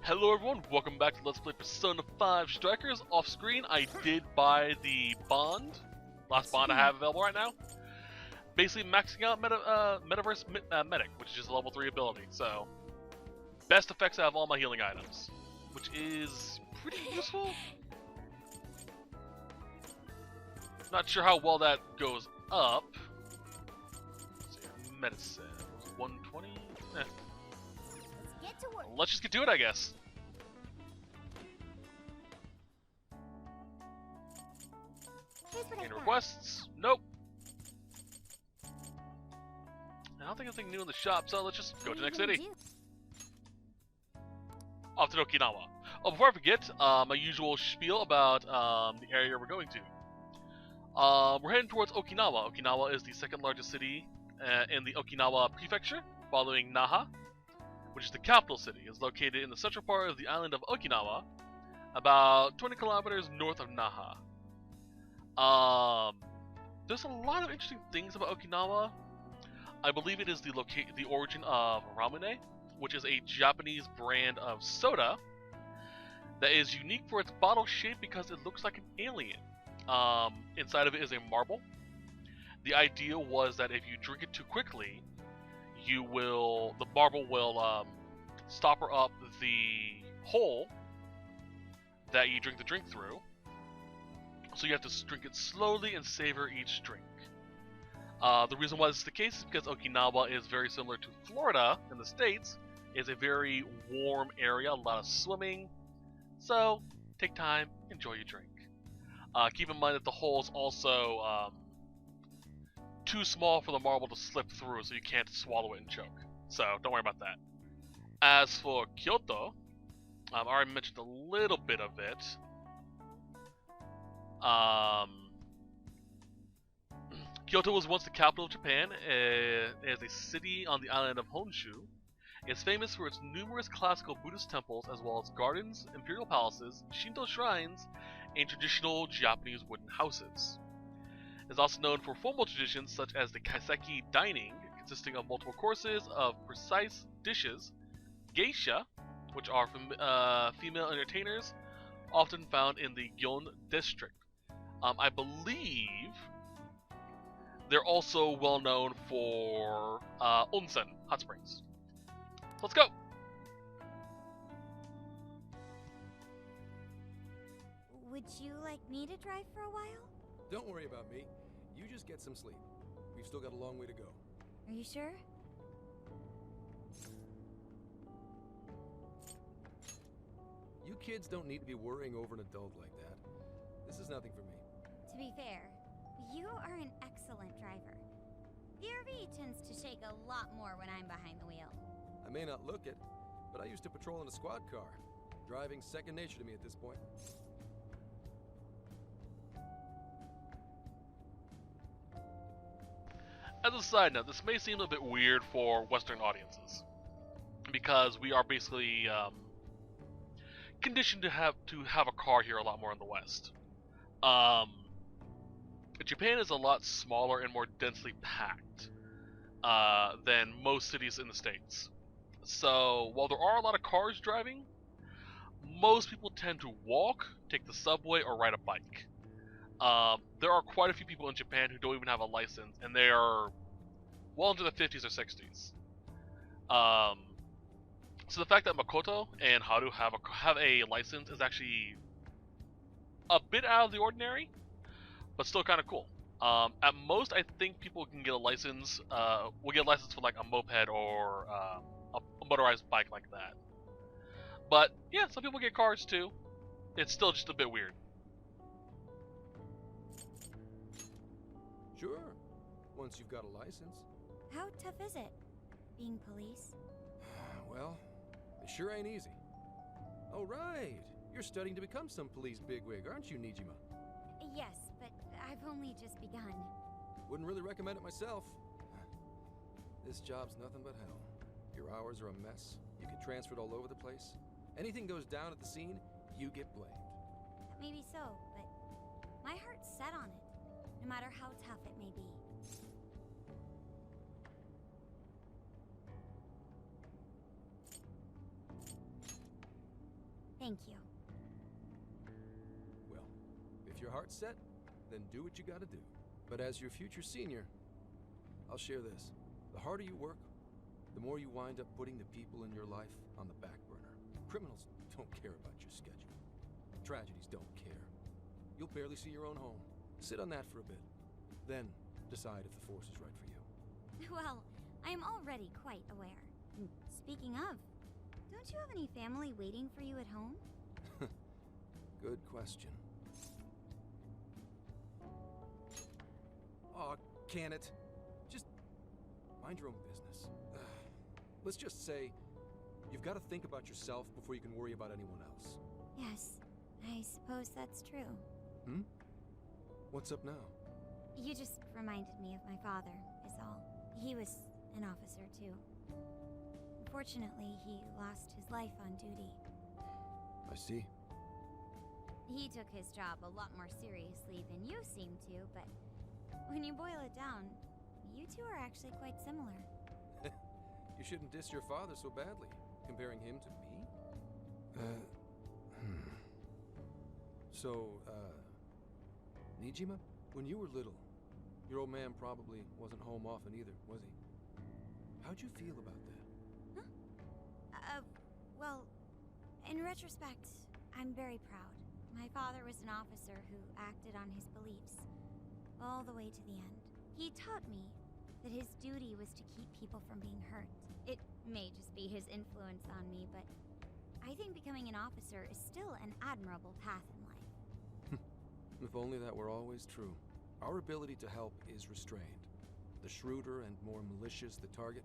Hello everyone, welcome back to Let's Play Persona 5 Strikers. Off screen, I did buy the bond. Last bond I have available right now. Basically maxing out Metaverse Medic, which is just a level 3 ability. So, best effects out of all my healing items. Which is pretty useful. Not sure how well that goes up. Let's see, medicine, 120? Eh. Let's just get to it, I guess. Any requests? Nope. I don't think anything new in the shop, so let's just go to the next city. Off to Okinawa. Oh, before I forget, my usual spiel about the area we're going to. We're heading towards Okinawa. Okinawa is the second largest city in the Okinawa prefecture, following Naha, which is the capital city. It's located in the central part of the island of Okinawa, about 20 kilometers north of Naha. There's a lot of interesting things about Okinawa. I believe it is the origin of ramune, which is a Japanese brand of soda that is unique for its bottle shape because it looks like an alien. Inside of it is a marble. The idea was that if you drink it too quickly, the marble will stopper up the hole that you drink the drink through. So you have to drink it slowly and savor each drink. The reason why this is the case is because Okinawa is very similar to Florida in the States. It's a very warm area, a lot of swimming. So take time, enjoy your drink. Keep in mind that the hole is also too small for the marble to slip through, so you can't swallow it and choke. So don't worry about that. As for Kyoto, I already mentioned a little bit of it. Kyoto was once the capital of Japan, as a city on the island of Honshu. It's famous for its numerous classical Buddhist temples, as well as gardens, imperial palaces, Shinto shrines, and traditional Japanese wooden houses. It's also known for formal traditions such as the kaiseki dining, consisting of multiple courses of precise dishes, geisha, which are female entertainers, often found in the Gyon district. I believe they're also well known for onsen, hot springs. Let's go! Would you like me to drive for a while? Don't worry about me. You just get some sleep. We've still got a long way to go. Are you sure? You kids don't need to be worrying over an adult like that. This is nothing for me. To be fair, you are an excellent driver. The RV tends to shake a lot more when I'm behind the wheel. I may not look it, but I used to patrol in a squad car. Driving's second nature to me at this point. As a side note, this may seem a bit weird for Western audiences, because we are basically conditioned to have a car here a lot more in the West. Japan is a lot smaller and more densely packed than most cities in the States. So while there are a lot of cars driving, most people tend to walk, take the subway, or ride a bike. There are quite a few people in Japan who don't even have a license, and they are well into the 50s or 60s. So the fact that Makoto and Haru have a license is actually a bit out of the ordinary, but still kind of cool. At most, I think people can get a license. Will get a license for like a moped or a motorized bike like that. But yeah, some people get cars too. It's still just a bit weird. Sure, once you've got a license. How tough is it, being police? Well, it sure ain't easy. Oh, right. You're studying to become some police bigwig, aren't you, Nijima? Yes, but I've only just begun. Wouldn't really recommend it myself. This job's nothing but hell. Your hours are a mess. You get transferred all over the place. Anything goes down at the scene, you get blamed. Maybe so, but my heart's set on it, no matter how tough it may be. Thank you. Well, if your heart's set, then do what you gotta do. But as your future senior, I'll share this. The harder you work, the more you wind up putting the people in your life on the back burner. Criminals don't care about your schedule. Tragedies don't care. You'll barely see your own home. Sit on that for a bit. Then decide if the force is right for you. Well, I am already quite aware. Speaking of, don't you have any family waiting for you at home? Good question. Aw, can it? Just mind your own business. Let's just say you've got to think about yourself before you can worry about anyone else. Yes, I suppose that's true. Hmm? What's up now? You just reminded me of my father, is all. He was an officer, too. Unfortunately, he lost his life on duty. I see. He took his job a lot more seriously than you seem to, but when you boil it down, you two are actually quite similar. You shouldn't diss your father so badly, comparing him to me. So, Nijima, when you were little, your old man probably wasn't home often either, was he? How'd you feel about that? Well, in retrospect, I'm very proud. My father was an officer who acted on his beliefs, all the way to the end. He taught me that his duty was to keep people from being hurt. It may just be his influence on me, but I think becoming an officer is still an admirable path in life. If only that were always true. Our ability to help is restrained. The shrewder and more malicious the target,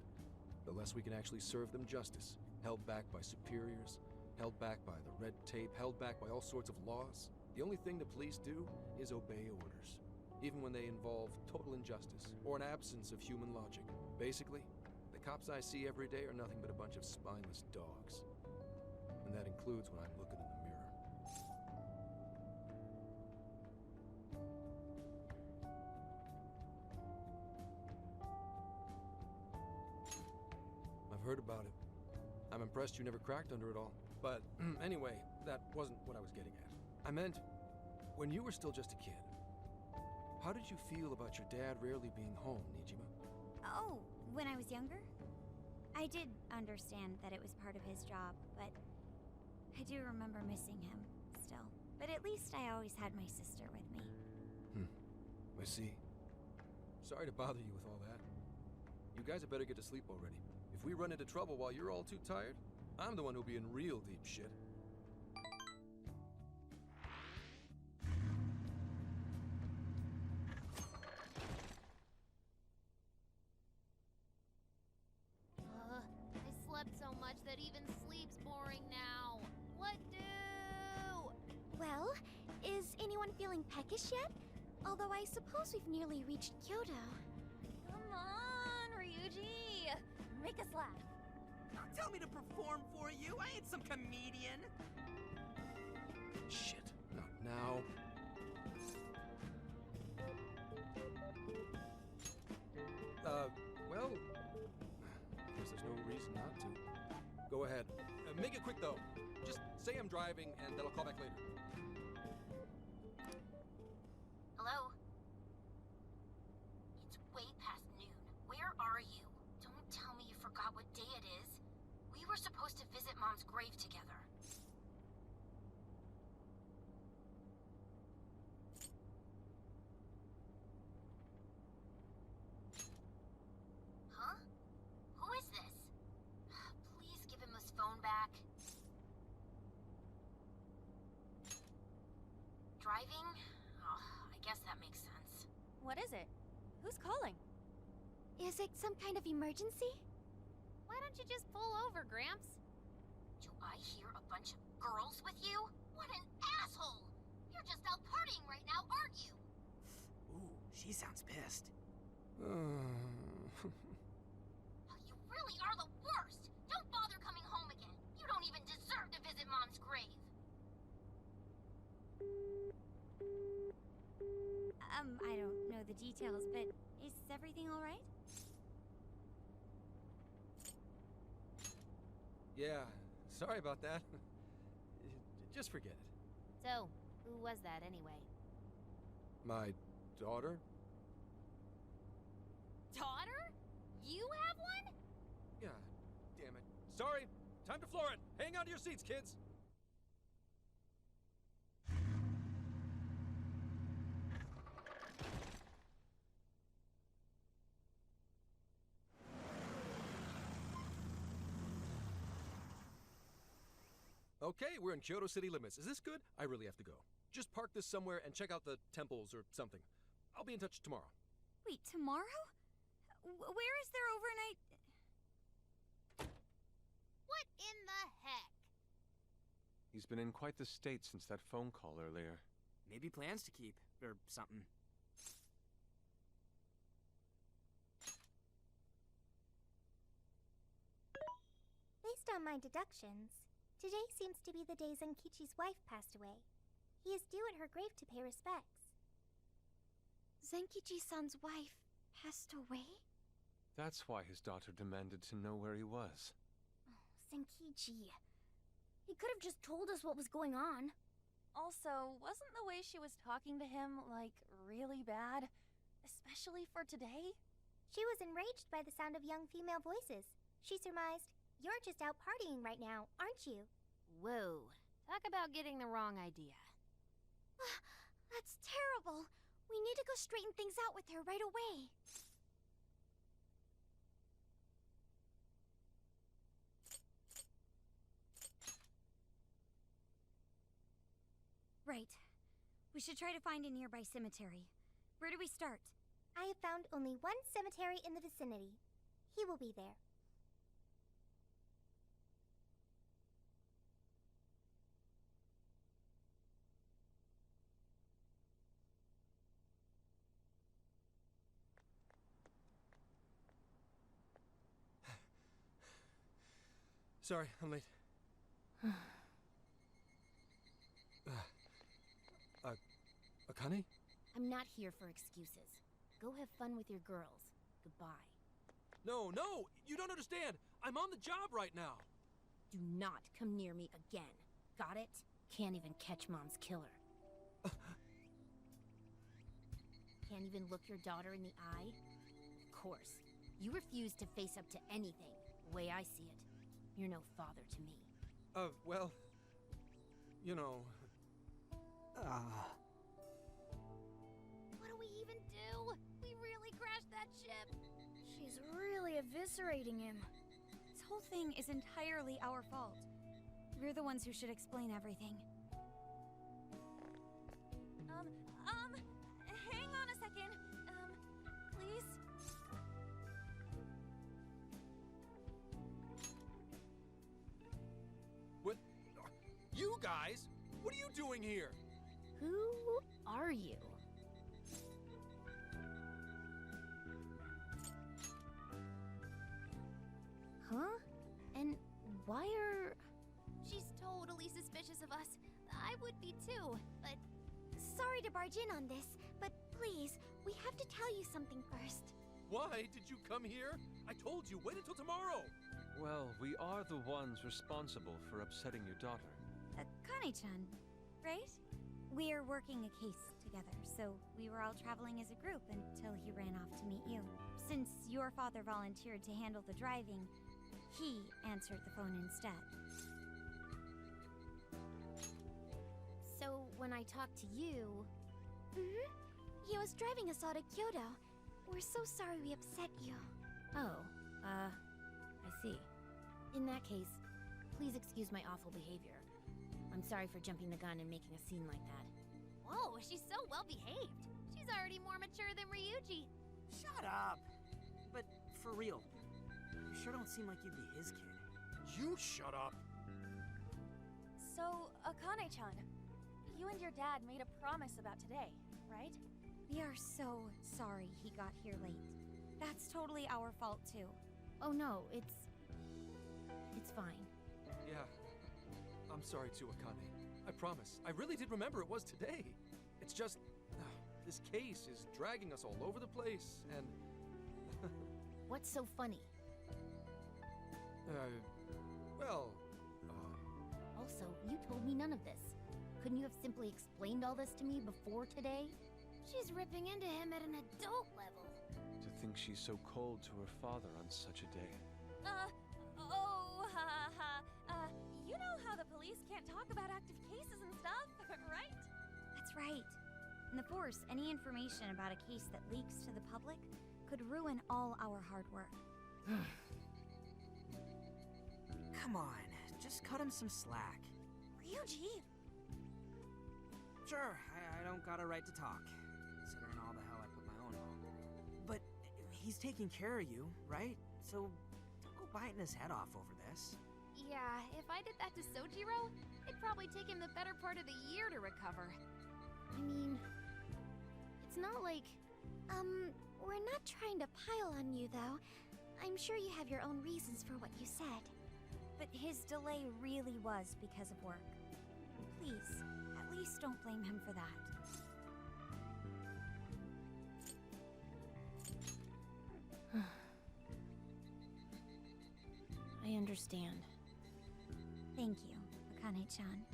the less we can actually serve them justice. Held back by superiors, held back by the red tape, held back by all sorts of laws. The only thing the police do is obey orders, even when they involve total injustice or an absence of human logic. Basically, the cops I see every day are nothing but a bunch of spineless dogs. And that includes when I'm looking in the mirror. I've heard about it. I'm impressed you never cracked under it all. But anyway, that wasn't what I was getting at. I meant, when you were still just a kid, how did you feel about your dad rarely being home, Nijima? Oh, when I was younger? I did understand that it was part of his job, but I do remember missing him still. But at least I always had my sister with me. I see. Sorry to bother you with all that. You guys had better get to sleep already. If we run into trouble while you're all too tired, I'm the one who'll be in real deep shit. I slept so much that even sleep's boring now. What do? Well, is anyone feeling peckish yet? Although I suppose we've nearly reached Kyoto. Come on, Ryuji. Make us laugh. Don't tell me to perform for you. I ain't some comedian. Shit, not now. Well, I guess there's no reason not to. Go ahead. Make it quick, though. Just say I'm driving, and then I'll call back later. Hello? It's way past noon. Where are you? Don't tell me you forgot what day it is. We were supposed to visit Mom's grave together. Huh? Who is this? Please give him his phone back. Driving? Oh, I guess that makes sense. What is it? Who's calling? Is it some kind of emergency? Why don't you just pull over, Gramps? Do I hear a bunch of girls with you? What an asshole! You're just out partying right now, aren't you? Ooh, she sounds pissed. You really are the worst! Don't bother coming home again. You don't even deserve to visit Mom's grave. I don't know the details, but is everything all right? Yeah, sorry about that. Just forget it. So, who was that anyway? My daughter? Daughter? You have one? Yeah, damn it. Sorry, time to floor it. Hang on to your seats, kids. Okay, we're in Kyoto city limits. Is this good? I really have to go. Just park this somewhere and check out the temples or something. I'll be in touch tomorrow. Wait, tomorrow? Where is there overnight? What in the heck? He's been in quite the state since that phone call earlier. Maybe plans to keep, or something. Based on my deductions, today seems to be the day Zenkichi's wife passed away. He is due at her grave to pay respects. Zenkichi-san's wife passed away? That's why his daughter demanded to know where he was. Zenkichi. He could have just told us what was going on. Also, wasn't the way she was talking to him, like, really bad? Especially for today? She was enraged by the sound of young female voices. She surmised, "You're just out partying right now, aren't you?" Whoa. Talk about getting the wrong idea. That's terrible. We need to go straighten things out with her right away. Right. We should try to find a nearby cemetery. Where do we start? I have found only one cemetery in the vicinity. He will be there. Sorry, I'm late. Akane? I'm not here for excuses. Go have fun with your girls. Goodbye. No, you don't understand. I'm on the job right now. Do not come near me again. Got it? Can't even catch Mom's killer. Can't even look your daughter in the eye? Of course. You refuse to face up to anything, the way I see it. You're no father to me. Well, you know... What do we even do? We really crashed that ship. She's really eviscerating him. This whole thing is entirely our fault. We're the ones who should explain everything. Hang on a second. Please? What? You guys? What are you doing here? Who are you? Huh? And why are... She's totally suspicious of us. I would be too, but... Sorry to barge in on this, but please, we have to tell you something first. Why did you come here? I told you, wait until tomorrow. Well, we are the ones responsible for upsetting your daughter. Kane-chan, right? We're working a case together, so we were all traveling as a group until he ran off to meet you. Since your father volunteered to handle the driving, he answered the phone instead. So, when I talked to you... He was driving us all to Kyoto. We're so sorry we upset you. Oh, I see. In that case, please excuse my awful behavior. I'm sorry for jumping the gun and making a scene like that. Whoa, she's so well behaved. She's already more mature than Ryuji. Shut up! But for real, you sure don't seem like you'd be his kid. You shut up. So, Akane-chan, you and your dad made a promise about today, right? We are so sorry he got here late. That's totally our fault, too. Oh no, it's fine. Yeah. I'm sorry too, Akane. I promise. I really did remember it was today. It's just... this case is dragging us all over the place, and... What's so funny? well... Also, you told me none of this. Couldn't you have simply explained all this to me before today? She's ripping into him at an adult level. To think she's so cold to her father on such a day. You know how the police can't talk about active cases and stuff, right? That's right. In the Force, any information about a case that leaks to the public could ruin all our hard work. Come on, just cut him some slack. Ryuji! Sure, I don't got a right to talk, considering all the hell I put my own home through. But he's taking care of you, right? So don't go biting his head off over this. Yeah, if I did that to Sojiro, it'd probably take him the better part of the year to recover. I mean, it's not like... we're not trying to pile on you, though. I'm sure you have your own reasons for what you said. But his delay really was because of work. Please, at least don't blame him for that. I understand. Thank you, Akane-chan.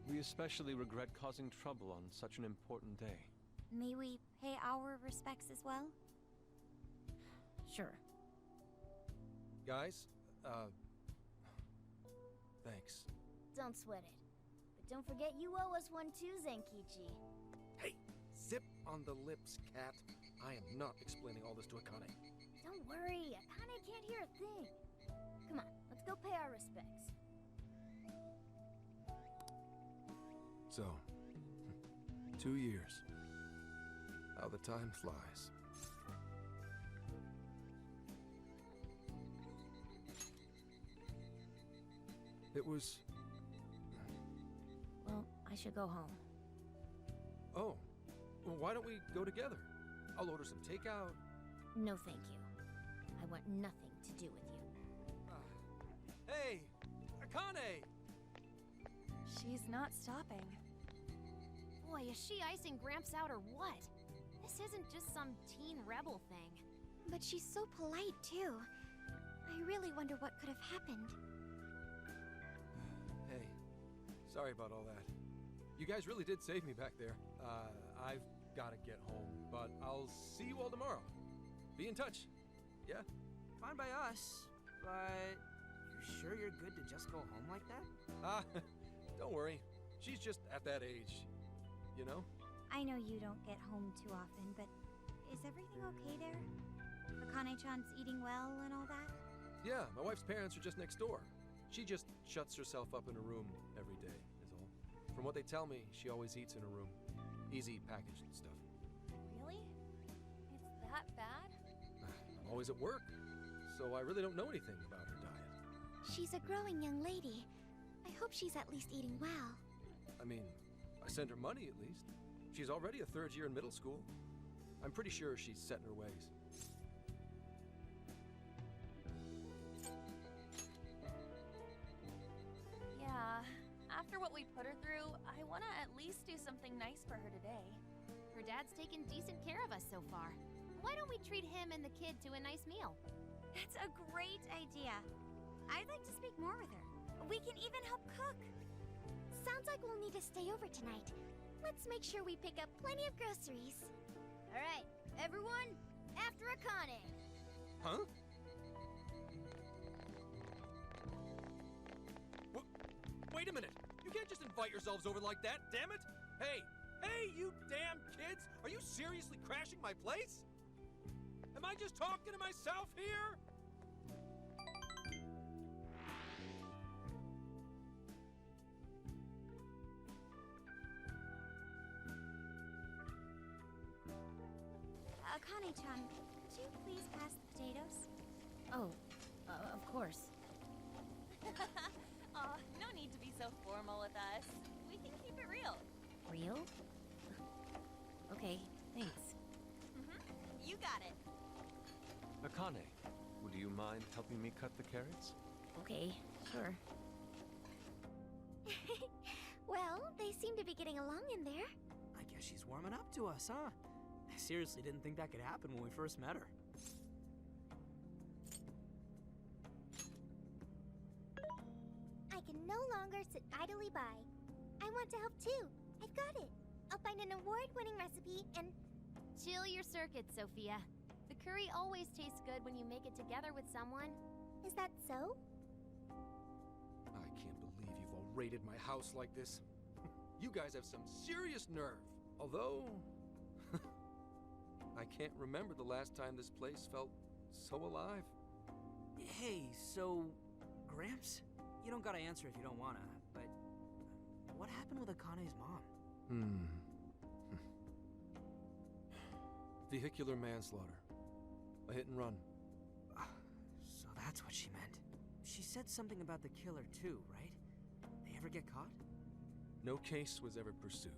We especially regret causing trouble on such an important day. May we pay our respects as well? Sure. Guys, thanks. Don't sweat it. But don't forget you owe us one too, Zenkichi. Hey, zip on the lips, cat. I am not explaining all this to Akane. Don't worry, Akane can't hear a thing. Come on, let's go pay our respects. So, 2 years. How the time flies. It was... Well, I should go home. Oh, well, why don't we go together? I'll order some takeout. No, thank you. I want nothing to do with you. Hey, Akane! She's not stopping. Boy, is she icing Gramps out or what? This isn't just some teen rebel thing. But she's so polite, too. I really wonder what could have happened. Hey, sorry about all that. You guys really did save me back there. I've gotta get home, but I'll see you all tomorrow. Be in touch. Yeah? Fine by us, but you sure you're good to just go home like that? Don't worry. She's just at that age, you know? I know you don't get home too often, but is everything okay there? Akane-chan's eating well and all that? Yeah, my wife's parents are just next door. She just shuts herself up in a room every day, is all. From what they tell me, she always eats in her room. Easy packaged stuff. Really? It's that bad? I'm always at work, so I really don't know anything about her diet. She's a growing young lady. I hope she's at least eating well. I mean, I send her money at least. She's already a third year in middle school. I'm pretty sure she's set in her ways. Yeah, after what we put her through, I want to at least do something nice for her today. Her dad's taken decent care of us so far. Why don't we treat him and the kid to a nice meal? That's a great idea. I'd like to speak more with her. We can even help cook. Sounds like we'll need to stay over tonight. Let's make sure we pick up plenty of groceries. All right, everyone, after Akane. Huh? Wait a minute! You can't just invite yourselves over like that, damn it! Hey! Hey, you damn kids! Are you seriously crashing my place? Am I just talking to myself here? Akane-chan, could you please pass the potatoes? Oh, of course. Aw, no need to be so formal with us. We can keep it real. Real? Okay, thanks. You got it. Akane, would you mind helping me cut the carrots? Okay, sure. Well, they seem to be getting along in there. I guess she's warming up to us, huh? I seriously didn't think that could happen when we first met her. I can no longer here sit idly by. I want to help too. I've got it. I'll find an award-winning recipe and... Chill your circuits, Sophia. The curry always tastes good when you make it together with someone. Is that so? I can't believe you've all raided my house like this. You guys have some serious nerve. Although, I can't remember the last time this place felt so alive. Hey, so... Gramps? You don't gotta answer if you don't wanna, but... What happened with Akane's mom? Vehicular manslaughter. A hit and run. So that's what she meant. She said something about the killer too, right? They ever get caught? No case was ever pursued.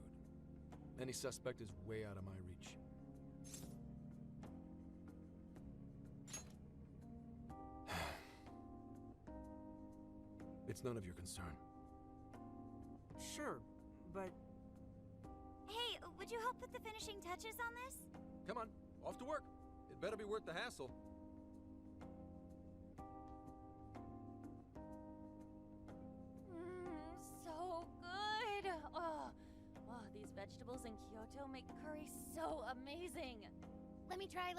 Any suspect is way out of my reach. It's none of your concern. Sure, but... Hey, would you help put the finishing touches on this? Come on, off to work. It better be worth the hassle. So good. Oh, these vegetables in Kyoto make curry so amazing. Let me try.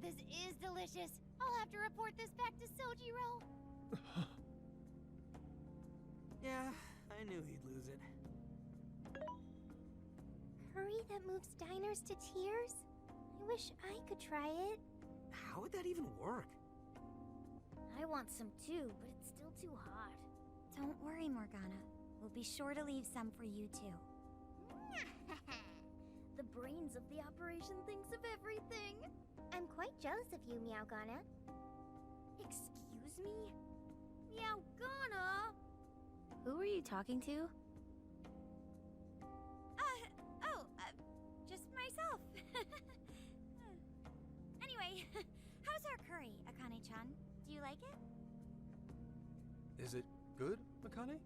This is delicious. I'll have to report this back to Sojiro. Yeah, I knew he'd lose it. Curry that moves diners to tears? I wish I could try it. How would that even work? I want some too, but it's still too hot. Don't worry, Morgana. We'll be sure to leave some for you too. The brains of the operation thinks of everything. I'm quite jealous of you, Meowgana. Excuse me? Meowgana! Who are you talking to? Just myself. Anyway, how's our curry, Akane-chan? Do you like it? Is it good, Akane?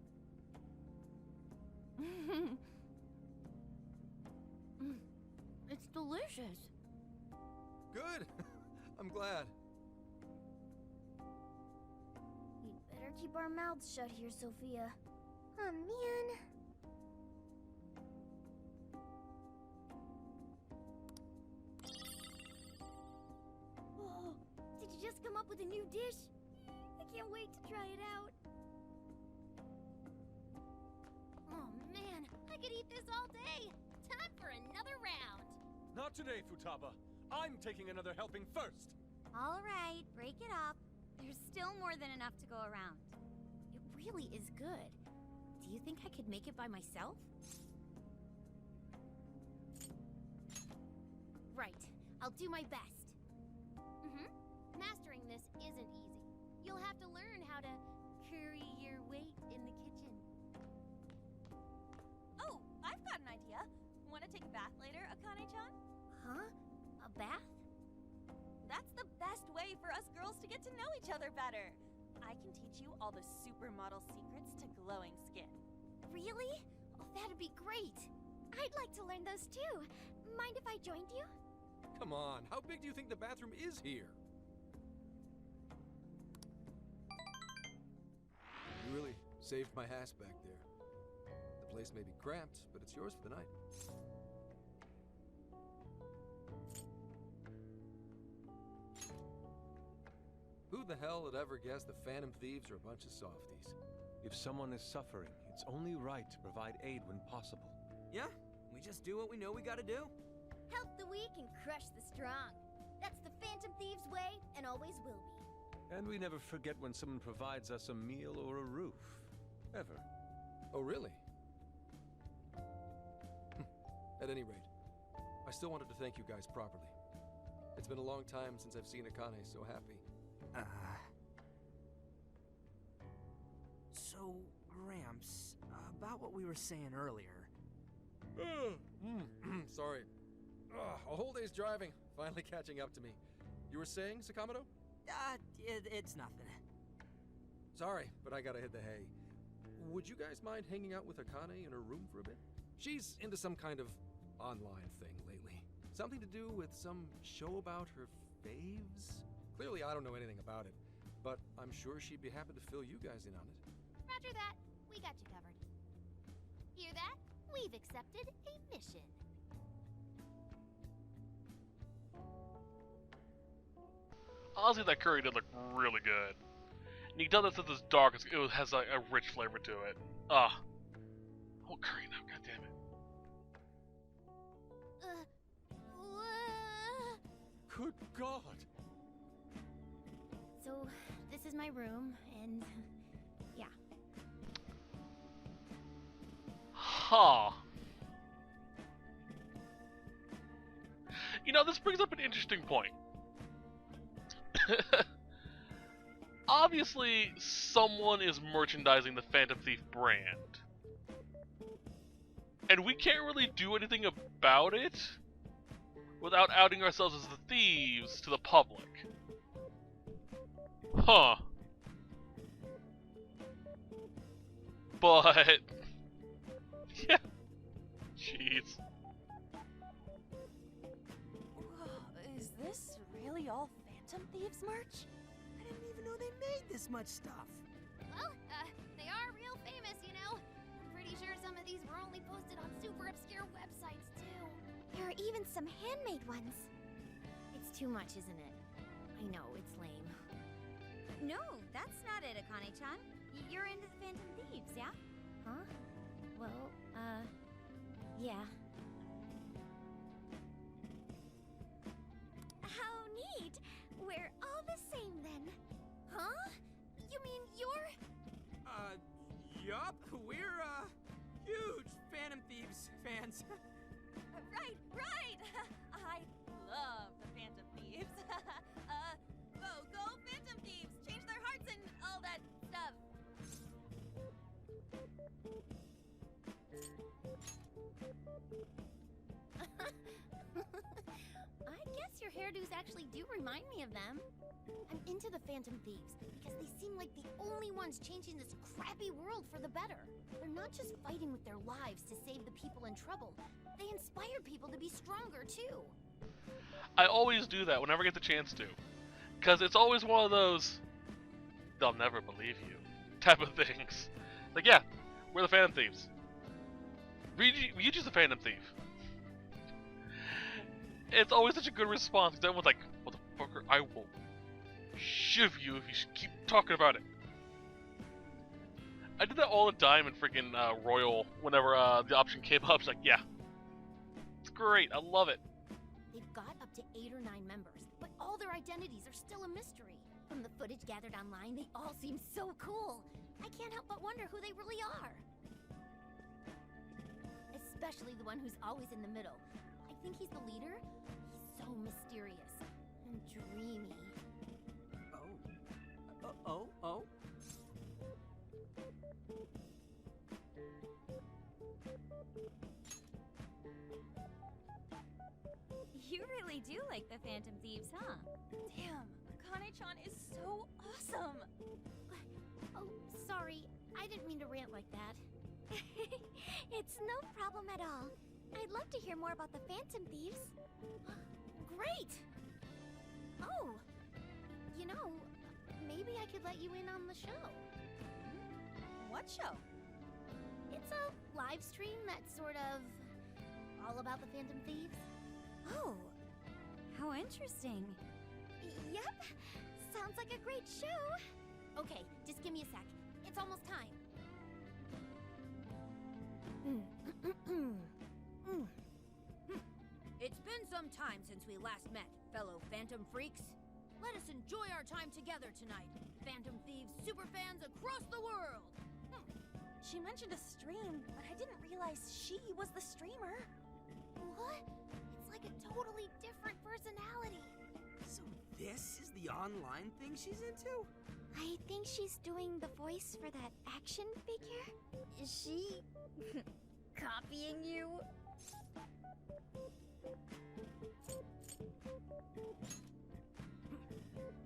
It's delicious. Good! I'm glad. We'd better keep our mouths shut here, Sophia. Oh, man. Oh, did you just come up with a new dish? I can't wait to try it out. Oh, man. I could eat this all day. Time for another round. Not today, Futaba. I'm taking another helping first. All right, break it up. There's still more than enough to go around. It really is good. Do you think I could make it by myself? Right. I'll do my best. Mastering this isn't easy. You'll have to learn how to carry your weight in the kitchen. Oh, I've got an idea. Want to take a bath later, Akane-chan? Huh? A bath? That's the best way for us girls to get to know each other better. I can teach you all the supermodel secrets to glowing skin. Really? Oh, that'd be great. I'd like to learn those too. Mind if I joined you? Come on, how big do you think the bathroom is here? You really saved my ass back there. The place may be cramped, but it's yours for the night. Who the hell would ever guess the Phantom Thieves are a bunch of softies? If someone is suffering, it's only right to provide aid when possible. Yeah, we just do what we know we gotta do. Help the weak and crush the strong. That's the Phantom Thieves way, and always will be. And we never forget when someone provides us a meal or a roof. Ever. Oh, really? At any rate, I still wanted to thank you guys properly. It's been a long time since I've seen Akane so happy. So, Gramps, about what we were saying earlier. Sorry. A whole day's driving, finally catching up to me. You were saying, Sakamoto? It's nothing. Sorry, but I gotta hit the hay. Would you guys mind hanging out with Akane in her room for a bit? She's into some kind of online thing lately. Something to do with some show about her faves? Clearly, I don't know anything about it, but I'm sure she'd be happy to fill you guys in on it. Roger that. We got you covered. Hear that? We've accepted a mission. Honestly, that curry did look really good. And you can tell that since it's dark, it has like a rich flavor to it. Ah. Oh, curry now, god damn it. Good God! So, this is my room, and yeah. Huh. You know, this brings up an interesting point. Obviously, someone is merchandising the Phantom Thief brand. And we can't really do anything about it without outing ourselves as the thieves to the public. Huh. But... yeah. Jeez. Is this really all Phantom Thieves merch? I didn't even know they made this much stuff. Well, they are real famous, you know. I'm pretty sure some of these were only posted on super obscure websites, too. There are even some handmade ones. It's too much, isn't it? I know, it's lame. No, that's not it, Akane-chan. You're into the Phantom Thieves, yeah? Huh? Well, yeah. How neat! We're all the same then. Huh? You mean you're... Yup. We're, huge Phantom Thieves fans. Right, right! I love the Phantom Thieves. Go Phantom Thieves! Change their hearts and all that stuff. I guess your hairdos actually do remind me of them. I'm into the Phantom Thieves because they seem like the only ones changing this crappy world for the better. They're not just fighting with their lives to save the people in trouble. They inspire people to be stronger, too. I always do that whenever I get the chance to. Because it's always one of those, they'll never believe you type of things. Like, yeah, we're the Phantom Thieves. Ryuji's the Phantom Thief. It's always such a good response. Because everyone's like, motherfucker, I will shiv you if you keep talking about it. I did that all the time in freaking Royal whenever the option came up. It's like, yeah. It's great. I love it. They've got up to 8 or 9 members, but all their identities are still a mystery. From the footage gathered online, they all seem so cool. I can't help but wonder who they really are. Especially the one who's always in the middle. I think he's the leader. He's so mysterious and dreamy. Oh? You really do like the Phantom Thieves, huh? Damn, Akane-chan is so awesome. Oh, sorry. I didn't mean to rant like that. It's no problem at all. I'd love to hear more about the Phantom Thieves. Great! Oh, you know, maybe I could let you in on the show. What show? It's a live stream that's sort of all about the Phantom Thieves. Oh, how interesting. Yep, sounds like a great show. Okay, just give me a sec. It's almost time. It's been some time since we last met, fellow Phantom Freaks. Let us enjoy our time together tonight, Phantom Thieves superfans across the world! She mentioned a stream, but I didn't realize she was the streamer. What? It's like a totally different personality. So this is the online thing she's into? I think she's doing the voice for that action figure. Is she copying you?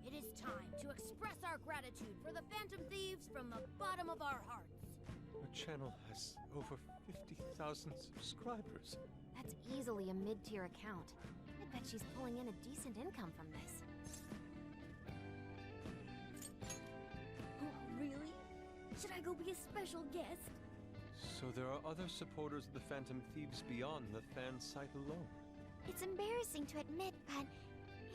It is time to express our gratitude for the Phantom Thieves from the bottom of our hearts. Our channel has over 50,000 subscribers. That's easily a mid-tier account. I bet she's pulling in a decent income from this. I go be a special guest. So there are other supporters of the Phantom Thieves beyond the fan site alone. It's embarrassing to admit, but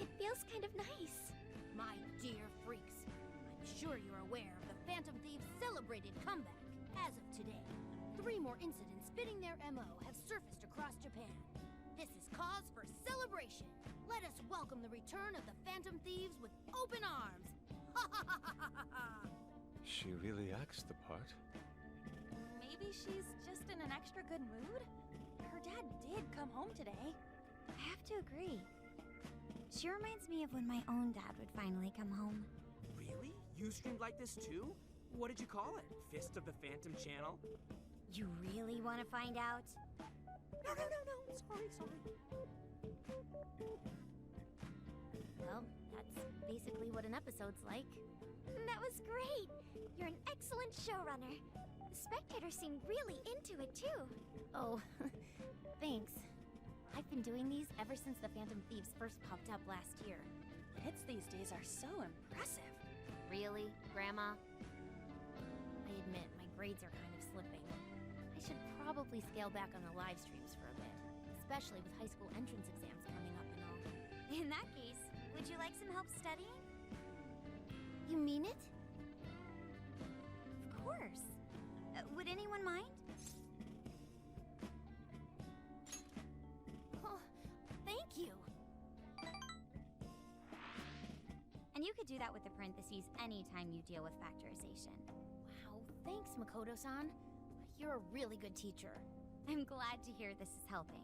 it feels kind of nice. My dear freaks, I'm sure you're aware of the Phantom Thieves' celebrated comeback. As of today, 3 more incidents fitting their MO have surfaced across Japan. This is cause for celebration. Let us welcome the return of the Phantom Thieves with open arms. Ha ha ha ha ha ha! She really acts the part. Maybe she's just in an extra good mood? Her dad did come home today. I have to agree. She reminds me of when my own dad would finally come home. Really? You streamed like this too? What did you call it? Fist of the Phantom channel? You really want to find out? No. Sorry. Well, that's basically what an episode's like. That was great. You're an excellent showrunner. The spectators seem really into it too. Oh, thanks. I've been doing these ever since the Phantom Thieves first popped up last year. The hits these days are so impressive. Really, Grandma? I admit, my grades are kind of slipping. I should probably scale back on the live streams for a bit, especially with high school entrance exams coming up and all. In that case, would you like some help studying? You mean it? Of course. Would anyone mind? Oh, thank you. And you could do that with the parentheses anytime you deal with factorization. Wow, thanks, Makoto-san. You're a really good teacher. I'm glad to hear this is helping.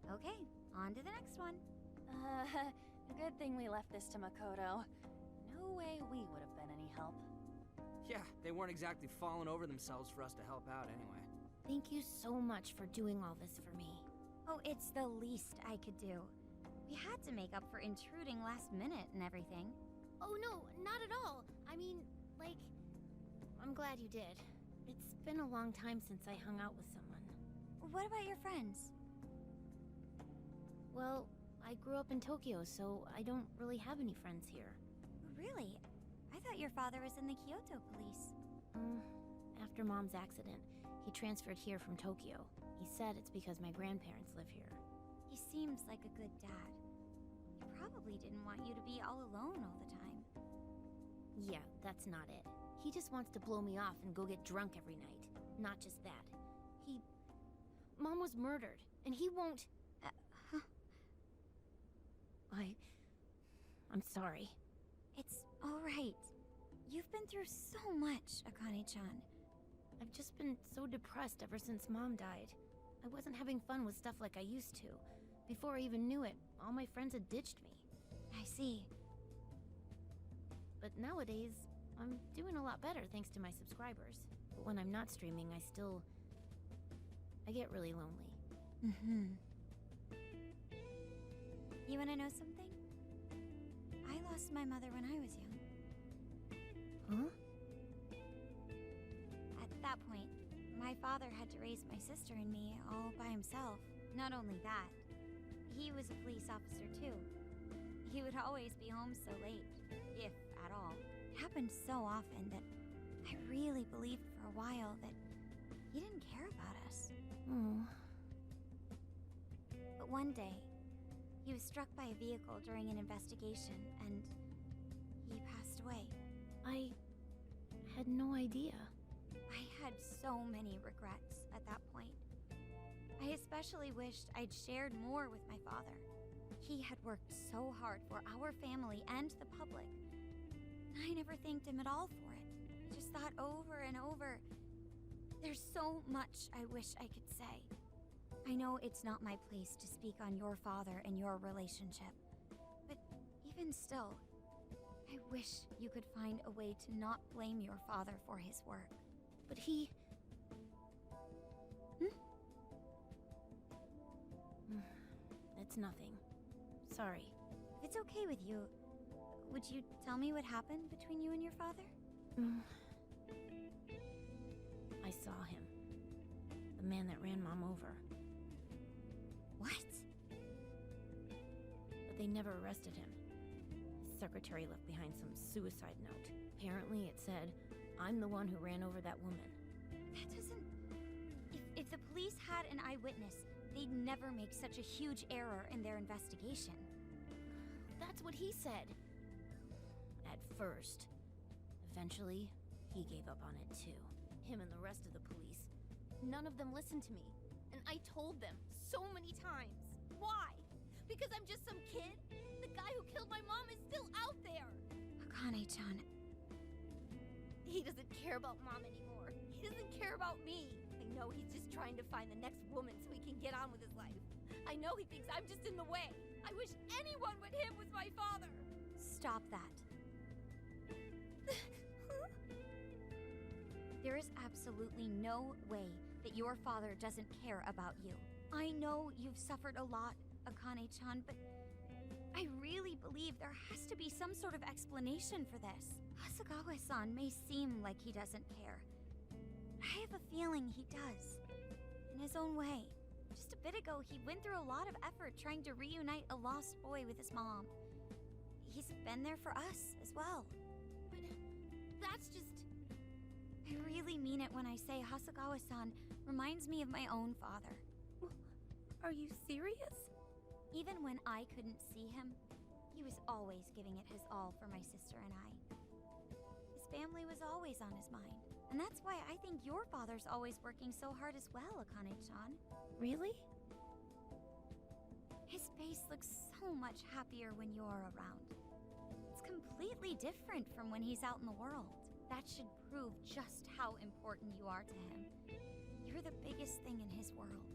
Okay, on to the next one. Good thing we left this to Makoto. No way we would have been any help. Yeah, they weren't exactly falling over themselves for us to help out anyway. Thank you so much for doing all this for me. Oh, it's the least I could do. We had to make up for intruding last minute and everything. Oh no, not at all. I mean, like, I'm glad you did. It's been a long time since I hung out with someone. What about your friends? Well, I grew up in Tokyo, so I don't really have any friends here. Really? I thought your father was in the Kyoto police. After Mom's accident, he transferred here from Tokyo. He said it's because my grandparents live here. He seems like a good dad. He probably didn't want you to be all alone all the time. Yeah, that's not it. He just wants to blow me off and go get drunk every night. Not just that. Mom was murdered, and he won't... I'm sorry. It's all right. You've been through so much, Akane-chan. I've just been so depressed ever since Mom died. I wasn't having fun with stuff like I used to. Before I even knew it, all my friends had ditched me. I see. But nowadays, I'm doing a lot better thanks to my subscribers. But when I'm not streaming, I get really lonely. You wanna know something? I lost my mother when I was young. Huh? At that point, my father had to raise my sister and me all by himself. Not only that, he was a police officer too. He would always be home so late, if at all. It happened so often that I really believed for a while that he didn't care about us. Oh. But one day, he was struck by a vehicle during an investigation, and he passed away. I had no idea. I had so many regrets at that point. I especially wished I'd shared more with my father. He had worked so hard for our family and the public. I never thanked him at all for it. I just thought over and over, there's so much I wish I could say. I know it's not my place to speak on your father and your relationship, but even still, I wish you could find a way to not blame your father for his work. But he... It's nothing. Sorry. If it's okay with you, would you tell me what happened between you and your father? I saw him. The man that ran Mom over. What? But they never arrested him. His secretary left behind some suicide note. Apparently it said, I'm the one who ran over that woman. That doesn't... If the police had an eyewitness, they'd never make such a huge error in their investigation. That's what he said. At first. Eventually, he gave up on it too. Him and the rest of the police. None of them listened to me. And I told them so many times. Why? Because I'm just some kid? The guy who killed my mom is still out there! Akane-chan... He doesn't care about Mom anymore. He doesn't care about me. I know he's just trying to find the next woman so he can get on with his life. I know he thinks I'm just in the way. I wish anyone but him was my father. Stop that. There is absolutely no way that your father doesn't care about you. I know you've suffered a lot, Akane-chan, but I really believe there has to be some sort of explanation for this. Hasegawa-san may seem like he doesn't care. I have a feeling he does. In his own way. Just a bit ago, he went through a lot of effort trying to reunite a lost boy with his mom. He's been there for us as well. But that's just... I really mean it when I say Hasegawa-san reminds me of my own father. Are you serious? Even when I couldn't see him, he was always giving it his all for my sister and I. His family was always on his mind. And that's why I think your father's always working so hard as well, Akane-chan. Really? His face looks so much happier when you're around. It's completely different from when he's out in the world. That should prove just how important you are to him. You're the biggest thing in his world.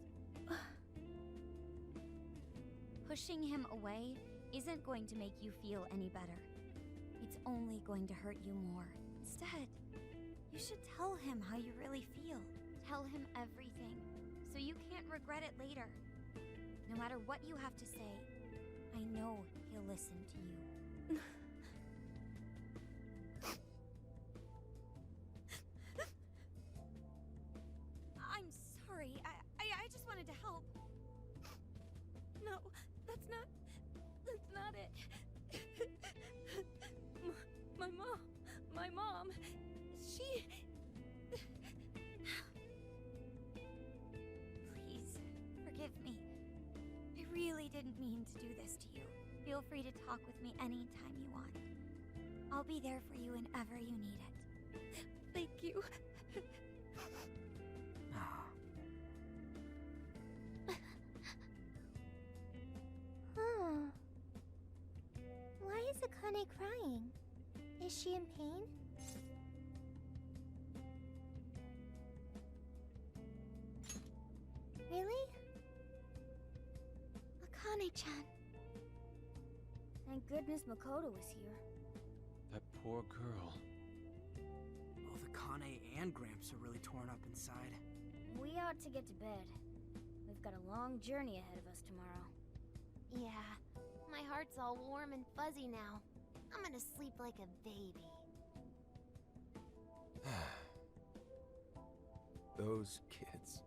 Pushing him away isn't going to make you feel any better. It's only going to hurt you more. Instead, you should tell him how you really feel. Tell him everything, so you can't regret it later. No matter what you have to say, I know he'll listen to you. I'm sorry, I just wanted to help. No, that's not it. My mom, she... Please, forgive me. I really didn't mean to do this to you. Feel free to talk with me anytime you want. I'll be there for you whenever you need it. Thank you. Huh. Why is Akane crying? Is she in pain? Really? Akane-chan. Thank goodness Makoto was here. That poor girl. Both Akane and Gramps are really torn up inside. We ought to get to bed. We've got a long journey ahead of us tomorrow. Yeah, my heart's all warm and fuzzy now. I'm gonna sleep like a baby. Those kids.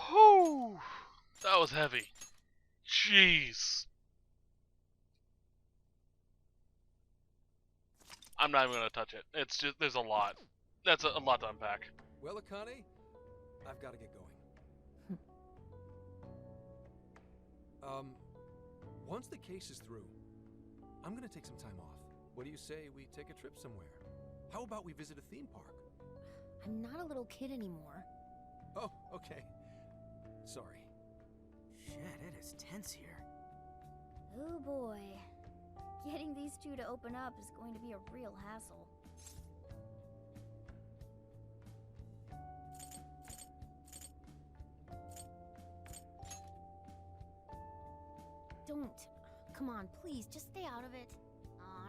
Whew! That was heavy. Jeez. I'm not even gonna touch it. It's just, there's a lot. That's a lot to unpack. Well, Akane, I've got to get going. Once the case is through, I'm gonna take some time off. What do you say we take a trip somewhere? How about we visit a theme park? I'm not a little kid anymore. Oh, okay. Sorry. Shit, it is tense here. Oh boy. Getting these two to open up is going to be a real hassle. Don't. Come on, please, just stay out of it.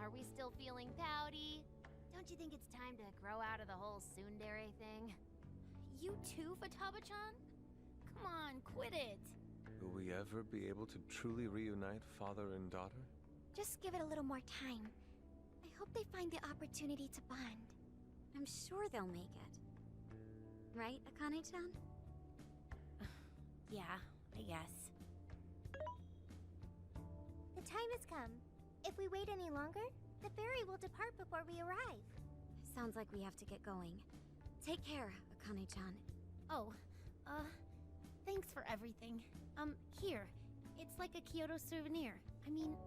Are we still feeling pouty? Don't you think it's time to grow out of the whole tsundere thing? You too, Futaba-chan? Come on, quit it. Will we ever be able to truly reunite father and daughter? Just give it a little more time. I hope they find the opportunity to bond. I'm sure they'll make it. Right, Akane-chan? Yeah, I guess. The time has come. If we wait any longer, the ferry will depart before we arrive. Sounds like we have to get going. Take care, Akane-chan. Oh, thanks for everything. Here. It's like a Kyoto souvenir. I mean,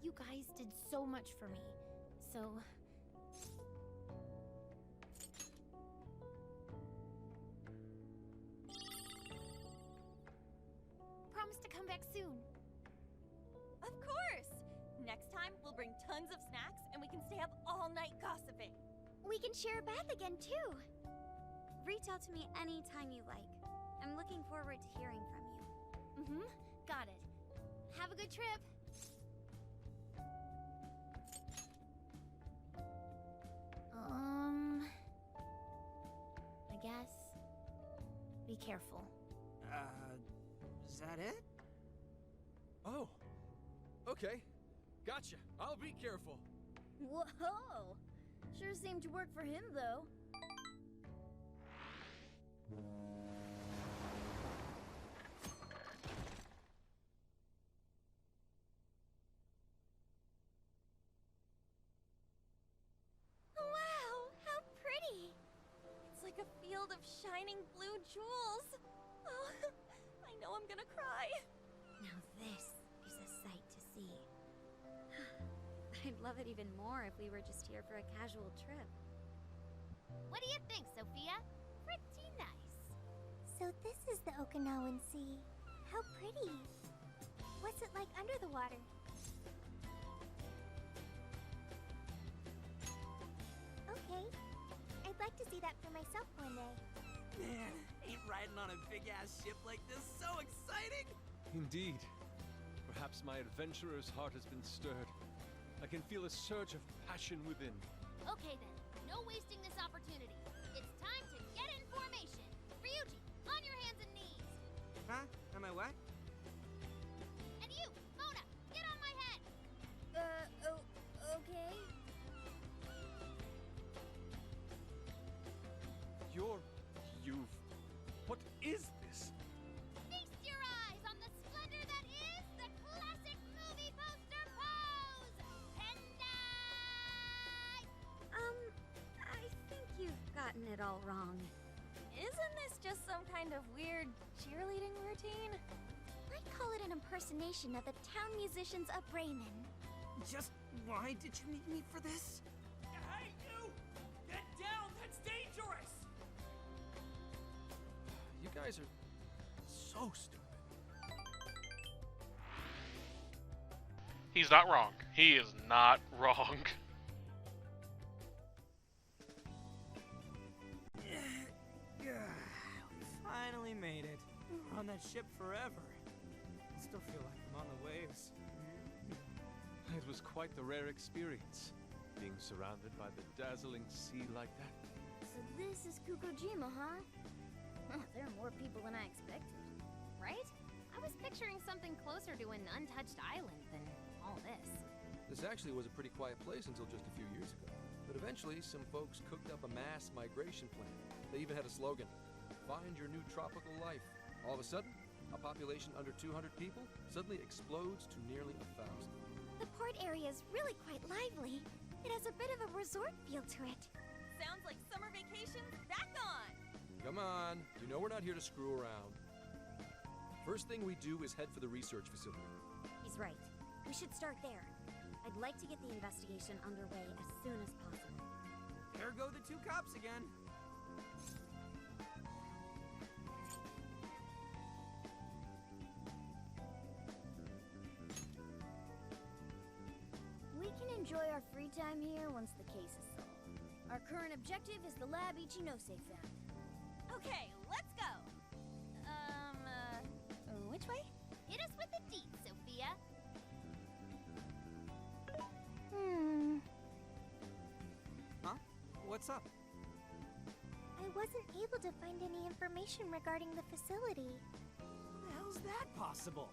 you guys did so much for me. So... Promise to come back soon. Of course! Next time, we'll bring tons of snacks and we can stay up all night gossiping. We can share a bath again, too. Reach out to me anytime you like. I'm looking forward to hearing from you. Mm-hmm. Got it. Have a good trip. I guess. Be careful. Is that it? Oh, okay. Gotcha. I'll be careful. Whoa! Sure seemed to work for him, though. Wow, how pretty! It's like a field of shining blue jewels. Oh, I know I'm gonna cry. Now this is a sight to see. I'd love it even more if we were just here for a casual trip. What do you think, Sophia? Pretty nice. So this is the Okinawan Sea. How pretty. What's it like under the water? Okay. I'd like to see that for myself one day. Man, ain't riding on a big-ass ship like this so exciting? Indeed. Perhaps my adventurer's heart has been stirred. I can feel a surge of passion within. Okay then, no wasting this opportunity. It's time to get in formation. Ryuji, on your hands and knees. Huh? Am I what? And you, Mona, get on my head. Okay. What is this? Feast your eyes on the splendor that is the classic movie poster pose! Tendai! I think you've gotten it all wrong. Isn't this just some kind of weird cheerleading routine? I'd call it an impersonation of the town musicians of Bremen. Just why did you need me for this? Hey, you! Get down! That's dangerous! You guys are so stupid. He's not wrong. He is not wrong. We finally made it. We're on that ship forever. I still feel like I'm on the waves. It was quite the rare experience, being surrounded by the dazzling sea like that. So this is Kukojima, huh? There are more people than I expected. Right? I was picturing something closer to an untouched island than all this. This actually was a pretty quiet place until just a few years ago. But eventually, some folks cooked up a mass migration plan. They even had a slogan, "Find your new tropical life." All of a sudden, a population under 200 people suddenly explodes to nearly 1,000. The port area is really quite lively. It has a bit of a resort feel to it. Sounds like summer vacation's back on! Come on, you know we're not here to screw around. First thing we do is head for the research facility. He's right. We should start there. I'd like to get the investigation underway as soon as possible. There go the two cops again. We can enjoy our free time here once the case is solved. Our current objective is the lab Ichinose found. Okay, let's go! Which way? Hit us with the deets, Sophia. Huh? What's up? I wasn't able to find any information regarding the facility. How the hell's that possible?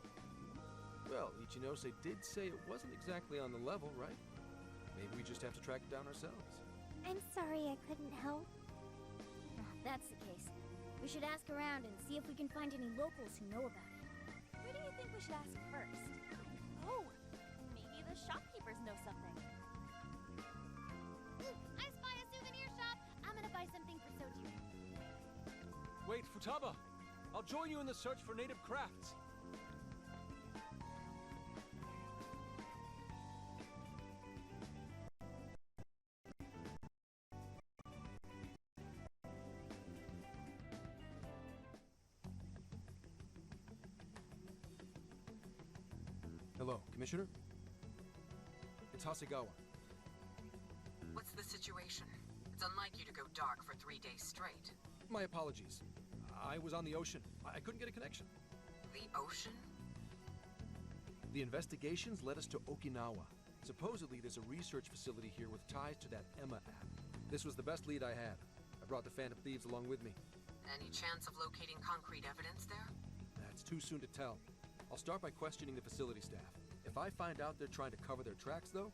Well, Ichinose did say it wasn't exactly on the level, right? Maybe we just have to track it down ourselves. I'm sorry I couldn't help. If that's the case, we should ask around and see if we can find any locals who know about it. Who do you think we should ask first? Oh, maybe the shopkeepers know something. I spy a souvenir shop! I'm gonna buy something for Soju. Wait, Futaba! I'll join you in the search for native crafts. Hello, Commissioner? It's Hasegawa. What's the situation? It's unlike you to go dark for 3 days straight. My apologies. I was on the ocean. I couldn't get a connection. The ocean? The investigations led us to Okinawa. Supposedly, there's a research facility here with ties to that Emma app. This was the best lead I had. I brought the Phantom Thieves along with me. Any chance of locating concrete evidence there? That's too soon to tell. I'll start by questioning the facility staff. If I find out they're trying to cover their tracks, though,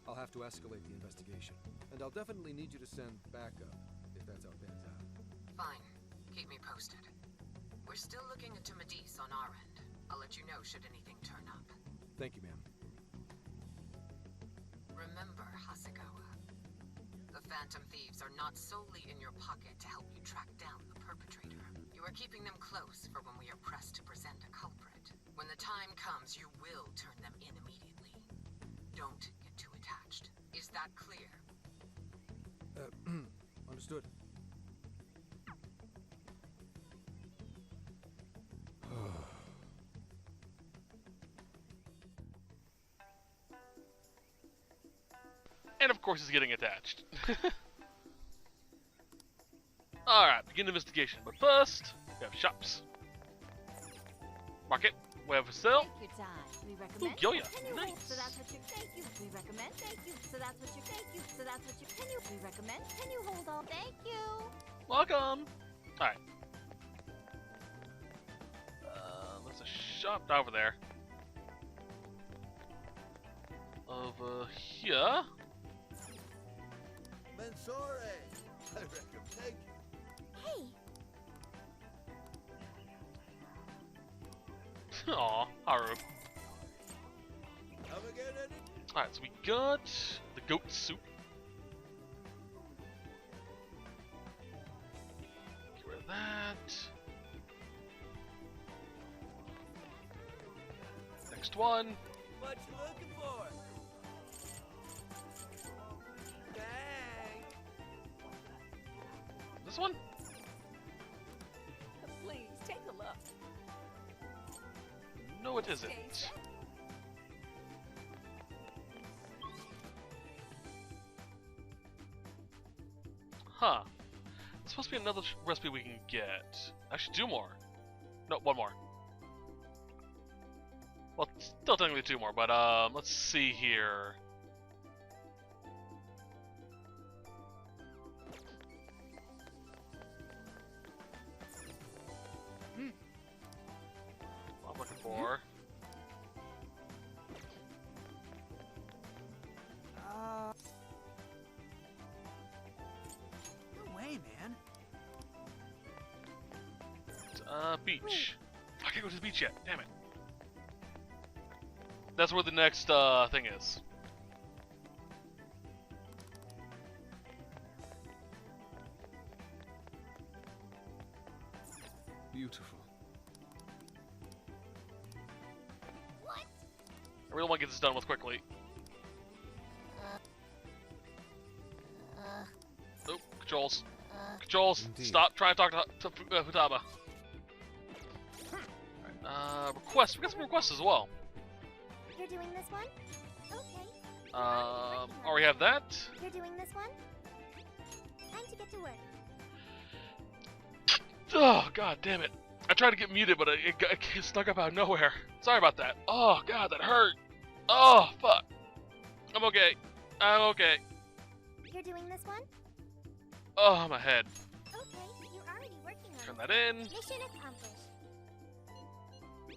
I'll have to escalate the investigation. And I'll definitely need you to send backup, if that's how it pans out. Fine. Keep me posted. We're still looking into Medice on our end. I'll let you know should anything turn up. Thank you, ma'am. Remember, Hasegawa, the Phantom Thieves are not solely in your pocket to help you track down the perpetrator. You are keeping them close for when we are pressed to present a culprit. When the time comes, you will turn them in immediately. Don't get too attached. Is that clear? Understood. And of course, he's getting attached. Alright, begin the investigation. But first, we have shops. Market. We have a sale. Take your time. We recommend. Ooh, Gyoya. Can you Nice. So that's what you thank you. We recommend. Thank you. So that's what you thank you. So that's what you can you. We recommend. Can you hold on? Thank you. Welcome. Alright. There's a shop over there. Over here. Mensore! I recommend. Hey, Aw, Haru. Come again, Eddie? Alright, so we got the goat soup. Get rid of that. Next one. What you looking for? Bang! This one? Please take a look. No, it isn't. Huh. There's supposed to be another recipe we can get. Actually, 2 more. No, 1 more. Well, still technically 2 more, but let's see here. What I'm looking for. No way, man. Beach. I can't go to the beach yet. Damn it. That's where the next thing is. Beautiful. what? I really want to get this done with quickly. Oh, controls. Controls, Indeed. stop trying to talk to Futaba. Requests. We got some requests as well. You're doing this one? Okay. Already have that. You're doing this one? Time to get to work. Oh, god damn it. I tried to get muted, but it snuck up out of nowhere. Sorry about that. Oh, god, that hurt. Oh, fuck. I'm okay. I'm okay. You're doing this one? Oh, my head. Okay, you're already working on Turn it. that in, Mission accomplished.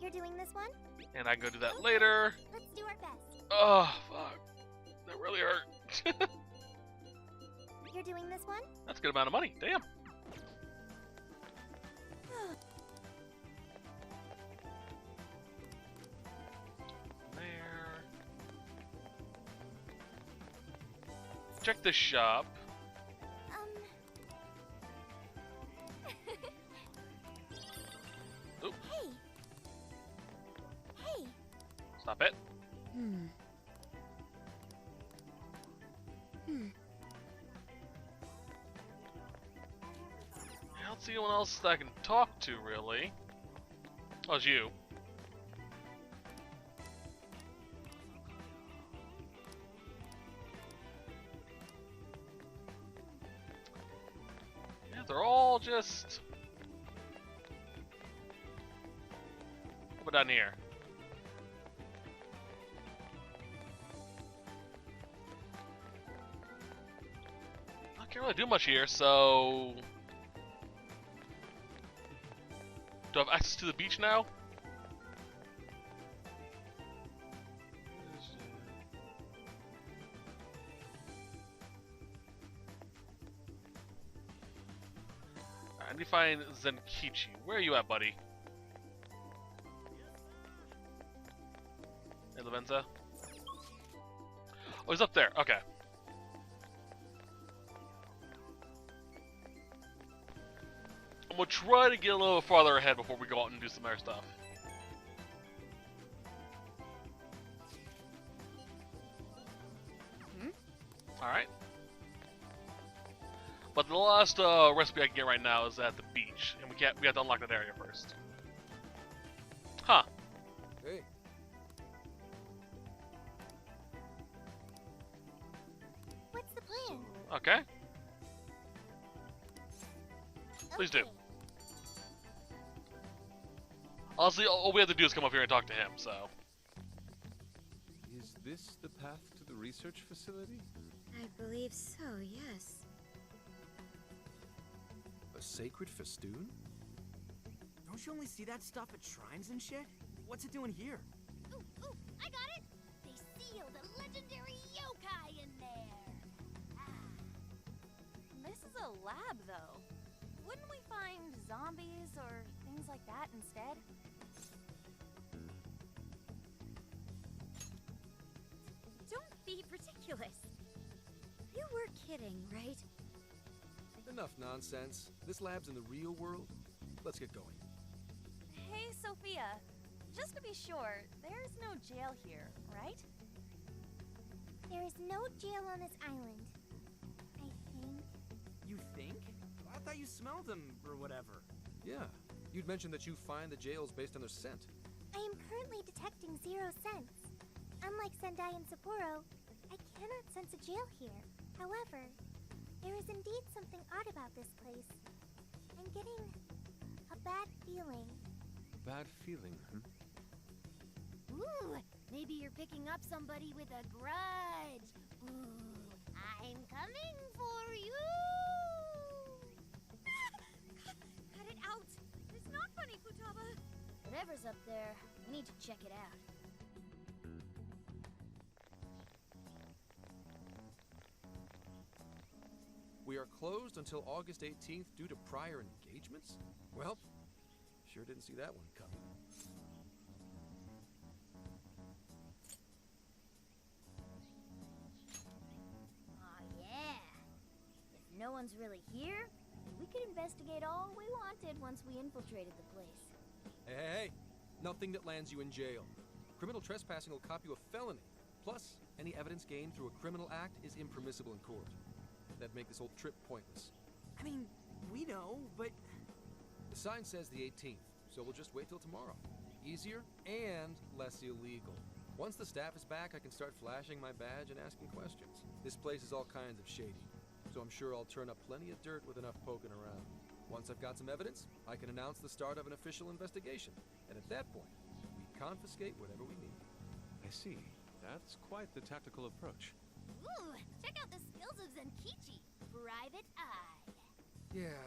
You're doing this one? and I can go do that later. Let's do our best. Oh, fuck. That really hurt. You're doing this one? That's a good amount of money. Damn. There. Check the shop. Oop. Hey. Hey. Stop it. I don't see anyone else that I can talk to, really. Oh, it's you. Yeah, they're all just... How about down here? I can't really do much here, so... Do I have access to the beach now? I need to find Zenkichi. Where are you at, buddy? Hey, Lavenza. Oh, he's up there. Okay. I'm gonna try to get a little farther ahead before we go out and do some other stuff. Alright. But the last recipe I can get right now is at the beach, and we have to unlock that area first. Huh. Hey. What's the plan? Okay. Please do. Honestly, all we have to do is come up here and talk to him, so... Is this the path to the research facility? I believe so, yes. A sacred festoon? Don't you only see that stuff at shrines and shit? What's it doing here? Ooh, I got it! They sealed a legendary yokai in there! This is a lab, though. Wouldn't we find zombies or things like that instead? Don't be ridiculous. You were kidding, right? Enough nonsense. This lab's in the real world. Let's get going. Hey, Sophia. Just to be sure, there's no jail here, right? There is no jail on this island. I think. You think? I thought you smelled them or whatever. Yeah. You'd mentioned that you find the jails based on their scent. I am currently detecting 0 scents. Unlike Sendai and Sapporo, I cannot sense a jail here. However, there is indeed something odd about this place. I'm getting a bad feeling. Bad feeling, huh? Ooh, maybe you're picking up somebody with a grudge. Ooh, I'm coming for you. Cut it out! It's not funny, Futaba! Whatever's up there, we need to check it out. We are closed until August 18th due to prior engagements? Well, sure didn't see that one coming. Aw, yeah. If no one's really here, we could investigate all we wanted once we infiltrated the place. Hey, nothing that lands you in jail. Criminal trespassing will cop you a felony. Plus, any evidence gained through a criminal act is impermissible in court. That'd make this whole trip pointless. I mean, we know, but... The sign says the 18th, so we'll just wait till tomorrow. Easier and less illegal. Once the staff is back, I can start flashing my badge and asking questions. This place is all kinds of shady, so I'm sure I'll turn up plenty of dirt with enough poking around. Once I've got some evidence, I can announce the start of an official investigation, and at that point, we confiscate whatever we need. I see. That's quite the tactical approach. Ooh, check out the skills of Zenkichi. Private Eye. Yeah,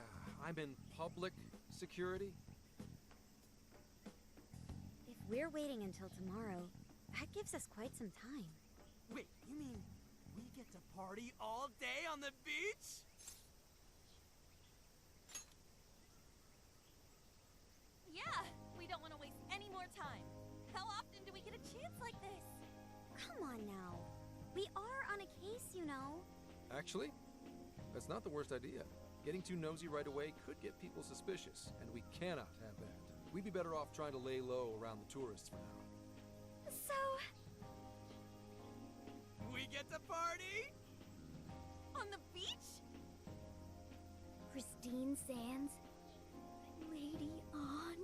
I'm in public security. If we're waiting until tomorrow, that gives us quite some time. Wait, you mean we get to party all day on the beach? Yeah, we don't want to waste any more time. How often do we get a chance like this? Come on now. We are on a case, you know. Actually, that's not the worst idea. Getting too nosy right away could get people suspicious, and we cannot have that. We'd be better off trying to lay low around the tourists for now. So... We get to party? On the beach? Pristine sands. Lady on.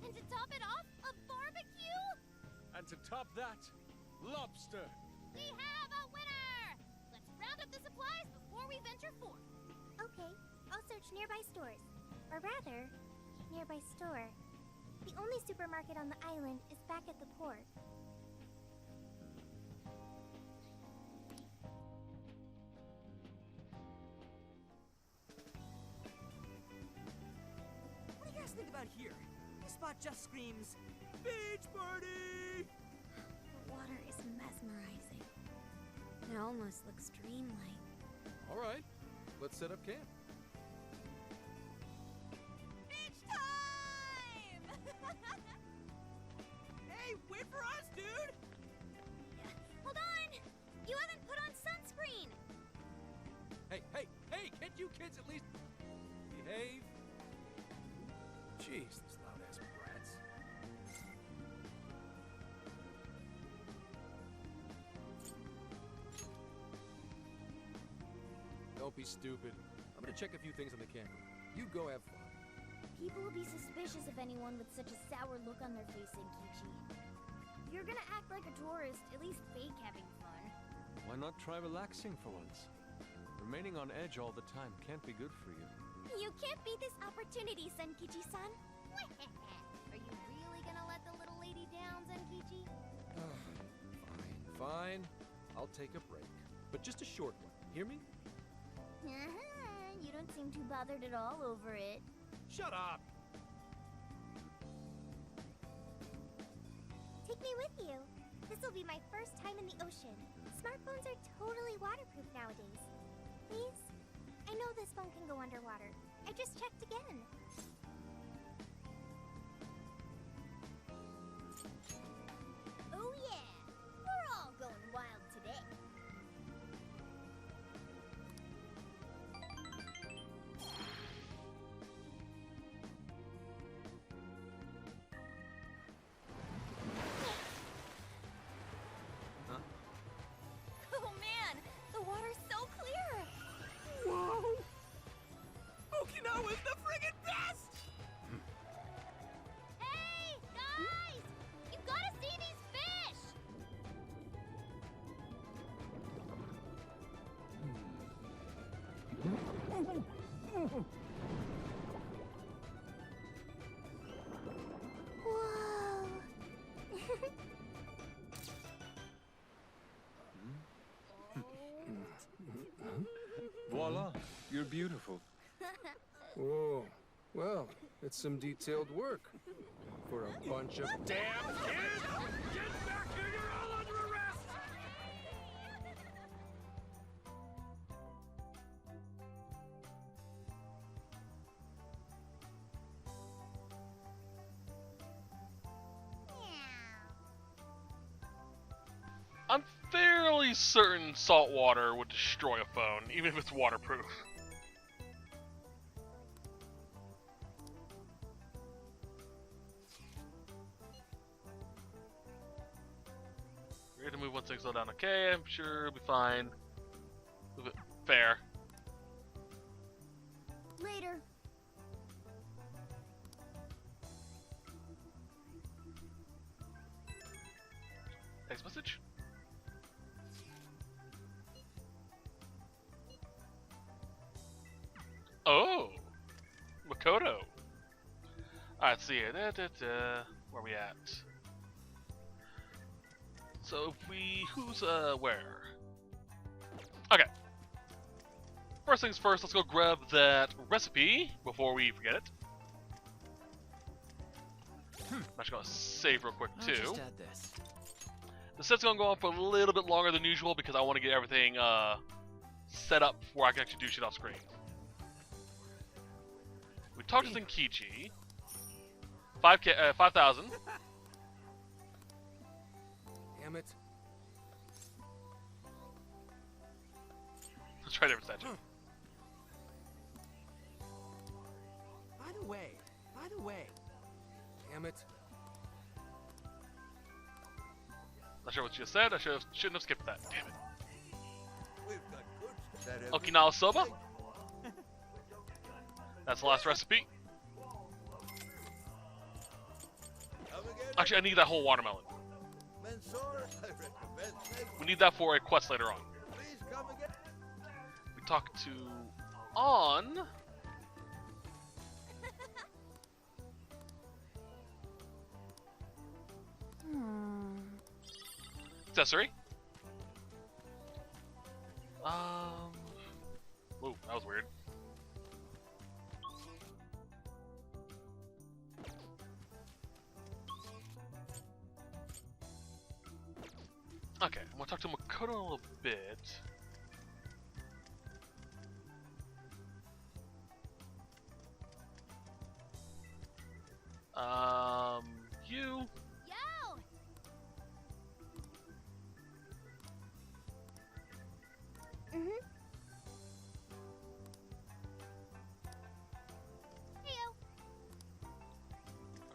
And to top it off, a barbecue? And to top that, lobster. We have a winner! Let's round up the supplies before we venture forth. Okay, I'll search nearby stores. Or rather, nearby store. The only supermarket on the island is back at the port. What do you guys think about here? This spot just screams, beach party! The water is mesmerizing. It almost looks dreamlike. All right, let's set up camp. Beach time! Hey, wait for us, dude! Hold on! You haven't put on sunscreen! Hey, can't you kids at least behave? Jeez, these loud-ass brats. Don't be stupid. I'm gonna check a few things on the camera. You go have fun. People will be suspicious of anyone with such a sour look on their face, Senkichi. If you're gonna act like a tourist, at least fake having fun. Why not try relaxing for once? Remaining on edge all the time can't be good for you. You can't beat this opportunity, Senkichi-san. Are you really gonna let the little lady down, Senkichi? Fine. I'll take a break. But just a short one. Hear me? You don't seem too bothered at all over it. Shut up! Take me with you. This will be my first time in the ocean. Smartphones are totally waterproof nowadays. Please? I know this phone can go underwater. I just checked again. Oh yeah! We're all going wild today. Oh man, the water's so clear! Whoa! Okinawa's the friggin' best! Hey, guys! You gotta see these fish! Whoa! Voila, you're beautiful. Whoa. Well, it's some detailed work. For a bunch of damn kids! Get back here! You're all under arrest! I'm fairly certain salt water would destroy a phone, even if it's waterproof. We're gonna move 1 slow down. Okay, I'm sure it'll be fine. Move it fair. Later. Text message. Oh, Makoto. Alright, see here. Where we at? So if we, who's where? Okay. First things first, let's go grab that recipe before we forget it. I'm actually gonna save real quick too. I'll just add this. The set's gonna go on for a little bit longer than usual because I want to get everything set up before I can actually do shit off screen. We talked to Zenkichi. 5,000. Damn it. Let's try a different statue. By the way. Damn it. Not sure what you just said. I shouldn't have skipped that. Damn it. Okinawa soba. That's the last recipe. Actually, I need that whole watermelon. We need that for a quest later on. We talk to On. Accessory. Whoa, that was weird. Okay, I'm gonna talk to Makoto a little bit. You. Yo! Mm-hmm.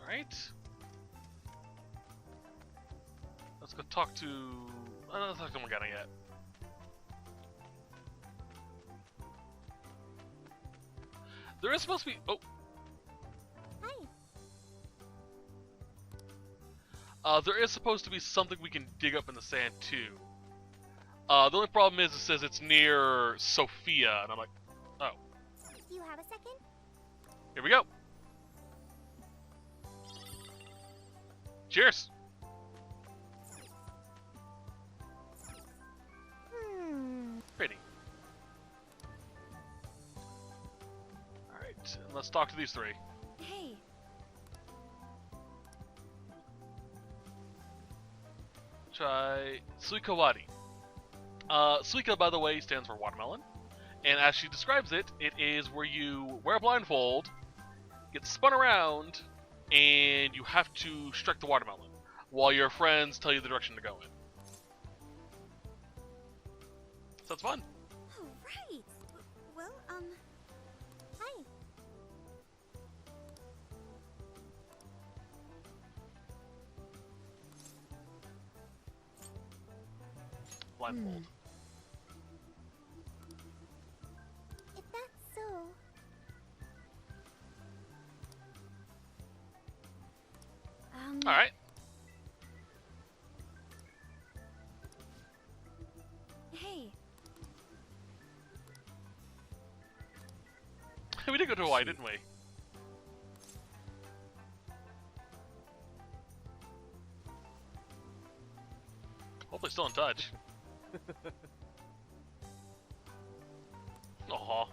Alright. Let's go talk to... I don't talk to Morgana yet. There is supposed to be... Oh! Hi. There is supposed to be something we can dig up in the sand, too. The only problem is it says it's near Sophia, and I'm like, oh. Do you have a second? Here we go. Cheers! Pretty. Alright, and let's talk to these three. Hey. Try Suikawari. Suika, by the way, stands for watermelon. And as she describes it, it is where you wear a blindfold, get spun around, and you have to strike the watermelon while your friends tell you the direction to go in. Sounds fun. Oh, right. Well, Hi. Blindfold. If that's so... Alright. Hey. We did go to Hawaii, didn't we? Hopefully still in touch. Aw.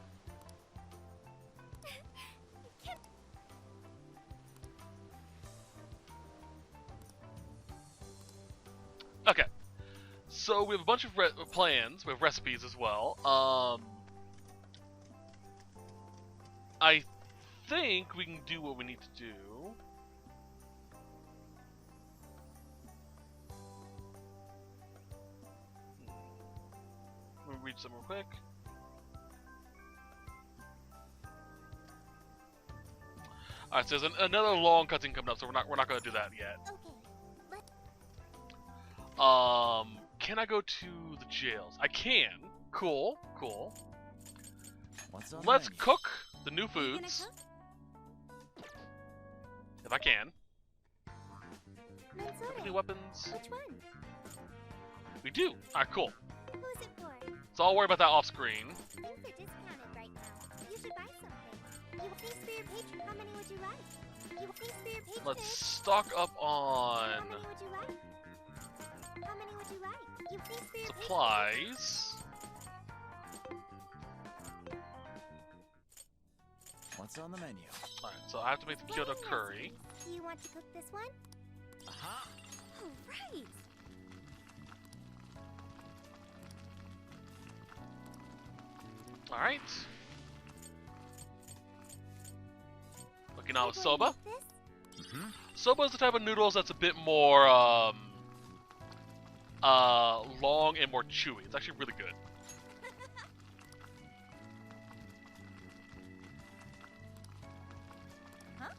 Okay. So we have a bunch of plans. We have recipes as well. I think we can do what we need to do. Let me read some real quick. Alright, so there's another long cutscene coming up, so we're not gonna do that yet. Okay. Can I go to the jails? I can. Cool, cool. What's on Let's the menu? cook the new You gonna foods. cook? If I can. Mansoda. Any weapons? Which one? We do. Alright, cool. Who's it for? So I'll worry about that off screen. Things are discounted right now. You should buy something. You things for your patron. How many would you like? You things for your patron. Let's stock up on How many would you like? How many would you like? You things for your patron. supplies. What's on the menu? Alright, so I have to make the Kyoto curry. Do you want to cook this one? Aha! Oh, right. Alright. Okinawa soba. Soba is the type of noodles that's a bit more long and more chewy. It's actually really good. Huh?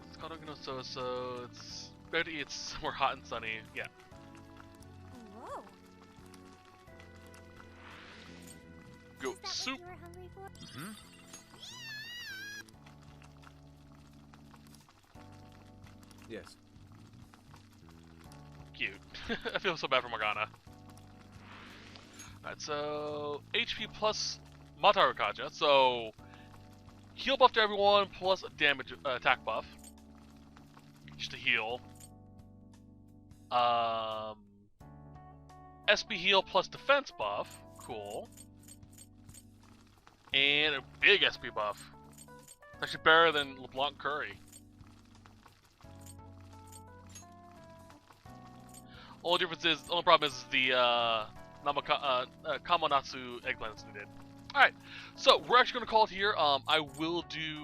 It's called Okinawa soba, so it's better to eat somewhere hot and sunny. Yeah. Whoa. Goat Is that soup. what you were hungry for? Yes. Cute. I feel so bad for Morgana. Alright, so HP plus Mataru Kaja. So heal buff to everyone plus a damage attack buff. Just to heal. SP heal plus defense buff. Cool. And a big SP buff. It's actually better than LeBlanc Curry. Only problem is the Kamonatsu eggplants needed. Alright, so we're actually going to call it here. I will do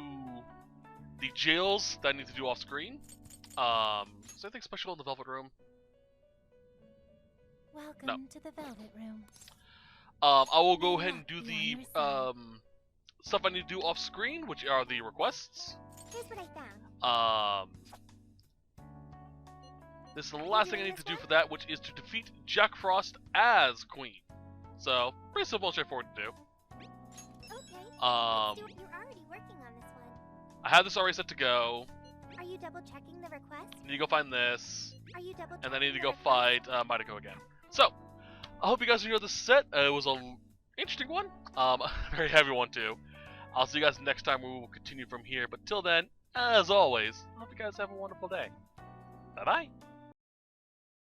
the jails that I need to do off screen. Is there anything special in the Velvet Room? Welcome to the Velvet Room. I will go ahead and do the stuff I need to do off screen, which are the requests. Here's what I found. This is the last thing I need to do for that, which is to defeat Jack Frost as Queen. So, pretty simple and straightforward to do. Okay. Let's do it. You're already working on this one. I have this already set to go. Are you double checking the request? I need to go find this. Are you double checking And then I need to the go request? fight Mitoko again. So, I hope you guys enjoyed this set. It was an interesting one. A very heavy one too. I'll see you guys next time. We will continue from here. But till then, as always, I hope you guys have a wonderful day. Bye-bye.